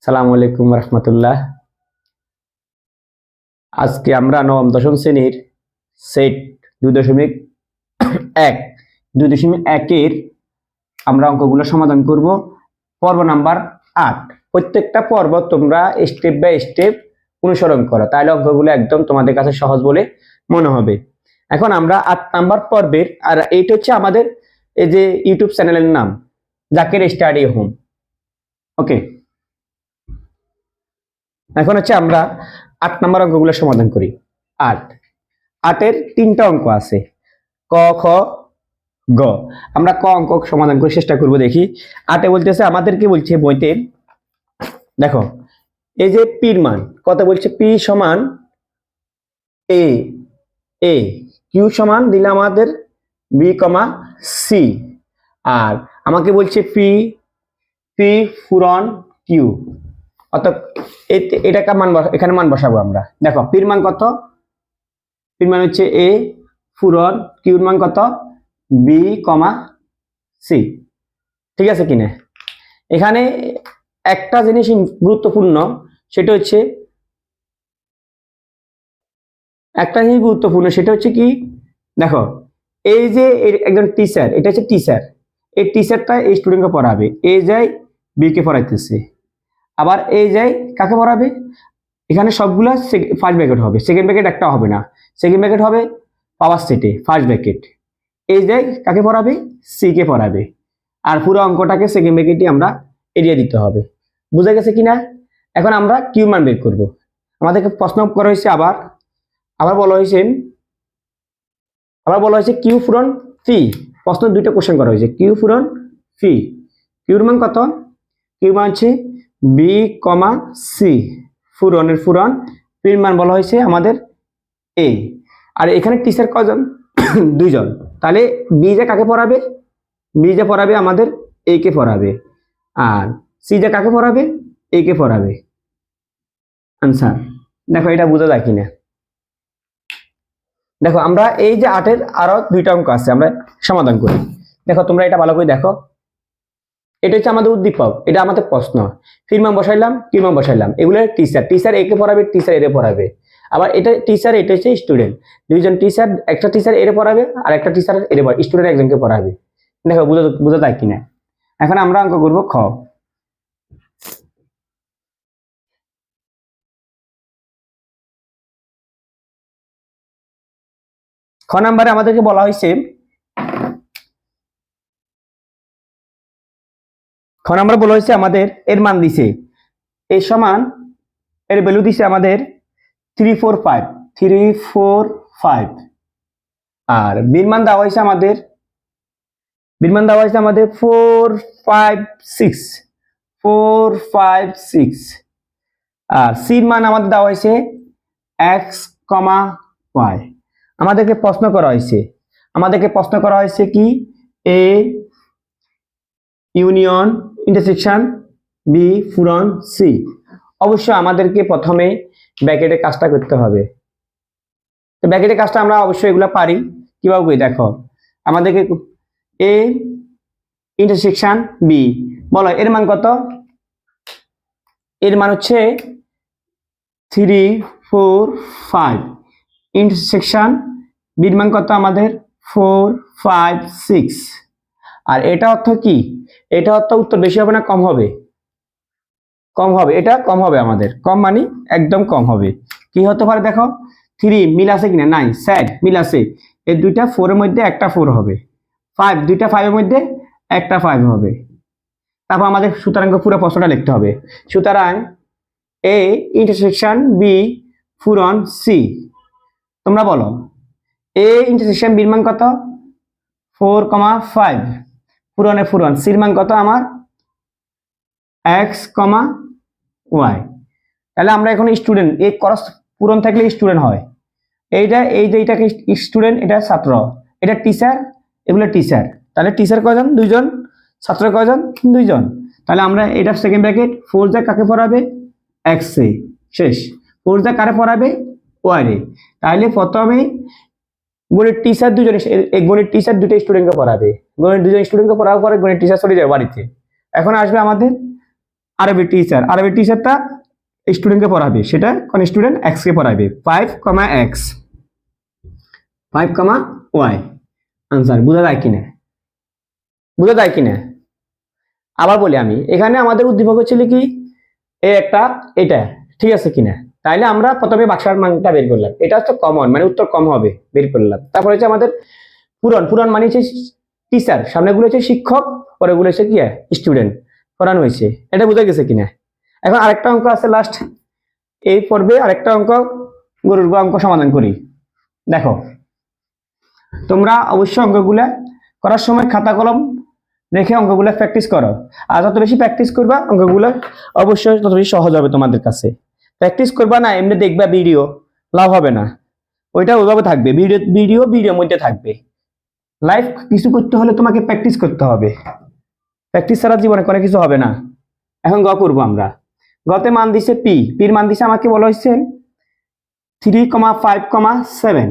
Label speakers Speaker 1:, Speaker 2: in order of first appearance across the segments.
Speaker 1: সালামু আলাইকুম রহমতুল্লাহ। আজকে আমরা নবম দশম শ্রেণীর সেট 2.1 2.1-এর আমরা অঙ্কগুলো সমাধান করব। পর্ব নাম্বার 8। প্রত্যেকটা পর্ব তোমরা স্টেপ বাই স্টেপ অনুসরণ করো, তাহলে অঙ্কগুলো একদম তোমাদের কাছে সহজ বলে মনে হবে। এখন আমরা 8 নাম্বার পর্বের, আর এইটা হচ্ছে আমাদের এই যে ইউটিউব চ্যানেলের নাম, জাকির স্টাডি হোম। ওকে, এখন হচ্ছে আমরা 8 নম্বর অঙ্কগুলো সমাধান করি। 8-এর 3টা অঙ্ক আছে, ক, খ, গ। আমরা ক অঙ্ক সমাধান করার চেষ্টা করব। দেখি 8-এ বলতেছে, আমাদেরকে বলছে বইতে, দেখো এই যে পির মান কত বলছে, পি সমান এ, এ কিউ সমান দিলে আমাদের বি কমা সি, আর আমাকে বলছে পি, পি পূরণ কিউ। অর্থাৎ এটাকে মান এখানে মান বসাবো আমরা। দেখো পির মান কত, পির মান হচ্ছে এ, পূরণ কিউর মান কত, বি কমা সি। ঠিক আছে কিনা? এখানে একটা জিনিস গুরুত্বপূর্ণ, সেটা হচ্ছে কি, দেখো এই যে একজন টিচার, এটা হচ্ছে টিচার, এই টিচারটা এই স্টুডেন্টকে পড়াবে, এই যায় বি কে পড়াইতেছে, আবার এই যায় কাকে পড়াবে। এখানে সবগুলা ফার্স্ট ব্র্যাকেট হবে, সেকেন্ড ব্র্যাকেট একটা হবে না, সেকেন্ড ব্র্যাকেট হবে পাওয়ার সেটে ফার্স্ট ব্র্যাকেট। এই যে কাকে পড়াবে, সি কে পড়াবে, আর পুরো অঙ্কটাকে সেকেন্ড ব্র্যাকেটে আমরা এড়িয়ে দিতে হবে। বুঝা গেছে কিনা? এখন আমরা কিউ মান বের করব। আমাদেরকে প্রশ্ন করা হয়েছে, আবার বলা হয়েছে কিউ পূরণ পি। প্রশ্ন দুইটা কোশ্চেন করা হয়েছে, কিউ পূরণ পি। কিউর মান কত, কিউ মান হচ্ছে বি কমা সি, পূরণের পূরণ, পির মান বলা হয়েছে আমাদের এ। আর এখানে টিচার কজন, দুইজন, তাহলে বি যে কাকে পড়াবে, বি যে পড়াবে আমাদের এ কে পড়াবে, আর সি যে কাকে পড়াবে, এ কে পড়াবে। আনসার। দেখো এটা বোঝা যায় কিনা? দেখো আমরা এই যে 8-এর আরো 2টা অঙ্ক আছে, আমরা সমাধান করি। দেখো তোমরা এটা ভালো করে দেখো, এটা হচ্ছে আমাদের উদ্দীপক, এটা আমাদের প্রশ্ন। ফিরমান বসাইলাম, কিউমান বসাইলাম, এগুলো টিচার, টিচার এ কে পড়াবে, টিচার এর পড়াবে। আবার এটা টিচার, এটা হচ্ছে স্টুডেন্ট, দুইজন টিচার, একটা টিচার এর পড়াবে আর একটা টিচার এর স্টুডেন্ট একজনকে পড়াবে। দেখো বুঝা যায় কিনা? এখন আমরা অঙ্ক করব খ। খ নাম্বারে আমাদেরকে বলা হয়েছে, আমাদের এর মান দিছে, এর সমান, এর ভ্যালু দিছে আমাদের 345, আর বির মান দেওয়া হয়েছে আমাদের, 456, আর সির মান আমাদের দেওয়া হয়েছে এক্স কমা ওয়াই। আমাদেরকে প্রশ্ন করা হয়েছে কি, এ ইউনিয়ন ইন্টারসেকশন বি পূরণ সি। অবশ্যই আমাদেরকে প্রথমে ব্র্যাকেটের কাজটা করতে হবে। তো ব্র্যাকেটের কাজটা আমরা অবশ্যই এগুলো পারি, কিভাবে করি দেখো। আমাদেরকে এ ইন্টারসেকশন বি, বলো এর মান কত, এর মান হচ্ছে 345, ইন্টারসেকশন বির মান কত আমাদের 456। আর এটা অর্থ কি, এটা অর্থ উত্তর বেশি হবে না কম হবে, কম হবে, এটা কম হবে আমাদের, কম মানে একদম কম হবে। কি হতে পারে দেখো, 3 মিল আছে কিনা, নাই, স্যাড মিল আছে, এই দুইটা 4 এর মধ্যে একটা 4 হবে, 5 দুইটা 5 এর মধ্যে একটা 5 হবে। তারপর আমাদের সুতরাং পুরো প্রশ্নটা লিখতে হবে। সুতরাং এ ইন্টারসেকশন বি পূরণ সি। তোমরা বলো এ ইন্টারসেকশন বির মান কত, 4,5, পূরণের পূরণ, সির মান কত আমার এক্স কমা ওয়াই। তাহলে আমরা এখন স্টুডেন্ট, এই ক্রস পূরণ থাকলে স্টুডেন্ট হয়, এইটাকে স্টুডেন্ট, এটা ছাত্র, এটা টিচার, এগুলো টিচার। তাহলে টিচার কয়জন, দুইজন, ছাত্র কয়জন, দুইজন। তাহলে আমরা এটা সেকেন্ড ব্র্যাকেট, 4 যা কাকে পড়াবে, এক্স এ, শেষ। 4 যা কারে পড়াবে, ওয়াই রে। তাহলে প্রথমে গণিত টিচার দুজন, গণিত টিচার দুটো স্টুডেন্টকে পড়াবে, গণিত দুজন স্টুডেন্টকে পড়াবার পরে গণিত টিচার চলে যাবে বাড়িতে। এখন আসবে আমাদের আরবি টিচারটা স্টুডেন্টকে পড়াবে, সেটা কোন স্টুডেন্ট এক্স কে পড়াবে, 5, x 5, y আনসার। বোঝা যায় কিনা? আবার বলি আমি, এখানে আমাদের উদ্দীপক ছিল কি এটা ঠিক আছে কিনা। তাইলে আমরা প্রথমে ভাষার মানটা বের করলাম, এটা হচ্ছে কমন, মানে উত্তর কম হবে, বের করলাম। তারপরে হচ্ছে আমাদের পূরণ মানে হচ্ছে টিচার, সামনেগুলো হচ্ছে শিক্ষক, পরেগুলো হচ্ছে কি স্টুডেন্ট, পড়ানো হয়েছে। এটা বোঝা গেছে কিনা? এখন আরেকটা অঙ্ক আছে লাস্ট এই পর্বে, আরেকটা অঙ্ক গরুর গ অঙ্ক সমাধান করি। দেখো, তোমরা অবশ্যই অঙ্কগুলা করার সময় খাতা কলম রেখে অঙ্কগুলা প্র্যাকটিস করো। আর যত বেশি প্র্যাকটিস করবা অঙ্কগুলো অবশ্যই তত বেশি সহজ হবে তোমাদের কাছে। প্র্যাকটিস করবা না এমনি দেখবা ভিডিও, লাভ হবে না। ওইটা ওইভাবে থাকবে, ভিডিওর মধ্যে থাকবে। লাইফ কিছু করতে হলে তোমাকে প্র্যাকটিস করতে হবে, প্র্যাকটিস ছাড়া জীবনে কোনো কিছু হবে না। এখন গ করবো আমরা। গতে মান দিছে পির মান দিছে আমাকে বলা হয়েছে 3,5,7।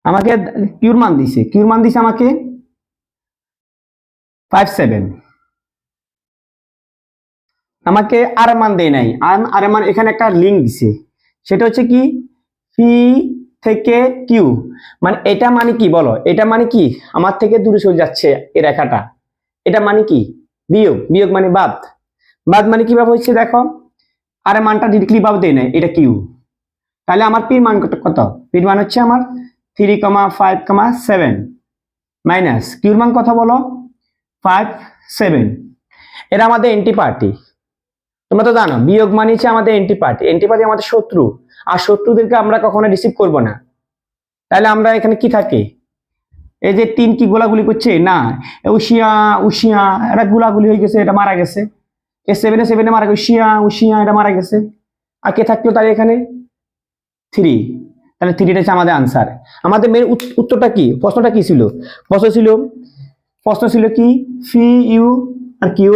Speaker 1: আমাকে কিউর মান দিছে আমাকে 5,7। আমাকে আর মান দেয় নাই, আর মান এখানে একটা লিঙ্ক দিছে, সেটা হচ্ছে কি পি থেকে কিউ, মানে এটা মানে কি বলো, এটা মানে কি আমার থেকে দূরে সরে যাচ্ছে এই রেখাটা, এটা মানে কি বিয়োগ মানে বাদ মানে কিভাবে হচ্ছে দেখো, আর মানটা ডিরেক্টলি ভাবে দেয় নাই, এটা কিউ। তাহলে আমার পির মান কত? পির মান হচ্ছে আমার 3,5,7 মাইনাস কিউর মান কত বলো 5,7। এরা আমাদের এন্টি পার্টি, তোমরা তো জানো বিয়োগ মানে হচ্ছে আমাদের এন্টি পার্টি আমাদের শত্রু, আর শত্রুদেরকে আমরা কখনো রিসিভ করব না। তাহলে আমরা এখানে কি থাকে, এই যে তিন কি গোলাগুলি করছে না, উশিয়া এটা গোলাগুলি হয়ে গেছে, এটা মারা গেছে। এ সেভেনে মারা গেছে, উশিয়া এটা মারা গেছে। আর কে থাকলো তাই এখানে 3, তাহলে 3টা হচ্ছে আমাদের আনসার। আমাদের মেন উত্তরটা কি, প্রশ্নটা কি ছিল? প্রশ্ন ছিল কি ফি ইউ আর কিউ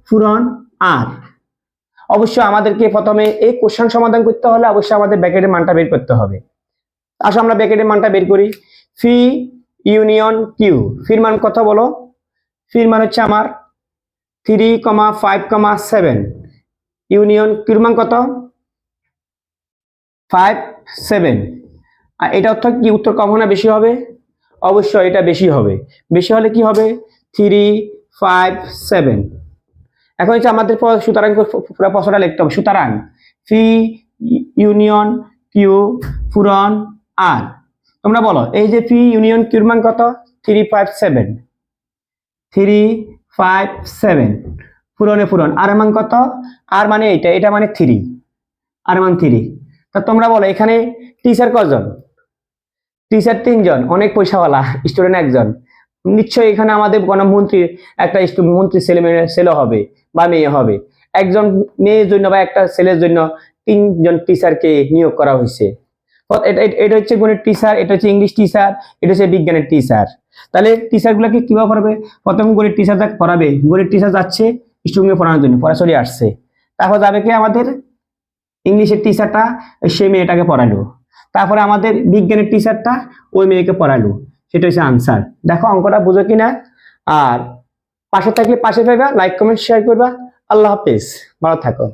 Speaker 1: পূরণ আর। অবশ্যই আমাদেরকে প্রথমে এই কোশ্চেন সমাধান করতে হলে অবশ্যই আমাদের ব্র্যাকেটের মানটা বের করতে হবে। আসো আমরা ব্র্যাকেটের মানটা বের করি। ফি ইউনিয়ন কিউ, ফির মান কত বলো? ফির মান হচ্ছে আমার 3,5,7 ইউনিয়ন কিউর মান কত 5,7। আর এটা অর্থ কি উত্তর কম না বেশি হবে? অবশ্যই এটা বেশি হবে। বেশি হলে কি হবে 3,5,7। এখন হচ্ছে আমাদের সুতরাং পুরো প্রশ্নটা লিখতে হবে। সুতরাং ফি ইউনিয়ন কিউ পূরণ আর। তোমরা বলো এই যে ফি ইউনিয়ন কিউর মান কত 3,5,7 পূরণ আর মান কত? আর মানে এটা মানে 3, আর মান 3। তা তোমরা বলো এখানে টিচার কজন? টিচার 3 জন, অনেক পয়সাওয়ালা, স্টুডেন্ট 1 জন। নিশ্চয়ই এখানে আমাদের কোনো মন্ত্রীর একটা মন্ত্রী ছেলে হবে বা মেয়ে হবে। একজন মেয়ের জন্য বা একটা ছেলের জন্য 3 জন টিচারকে নিয়োগ করা হয়েছে। এটা হচ্ছে গণিত টিচার, এটা হচ্ছে ইংলিশ টিচার, এটা হচ্ছে বিজ্ঞানের টিচার। তাহলে টিচার গুলাকে কিভাবে পড়াবে? প্রথম গণিত টিচার পড়াবে, গণিত টিচার যাচ্ছে স্টুডেন্টকে পড়ানোর জন্য, পড়া চলে আসছে। তারপর যাবে কি আমাদের ইংলিশের টিচারটা সেই মেয়েটাকে পড়ালো, তারপরে আমাদের বিজ্ঞানের টিচারটা ওই মেয়েকে পড়ালো। সেটা হচ্ছে আনসার। দেখো অঙ্কটা বুঝো কিনা। আর পাশে থাকলে পাশে পাইবা, লাইক কমেন্ট শেয়ার করবা। আল্লাহ হাফেজ, ভালো থাকো।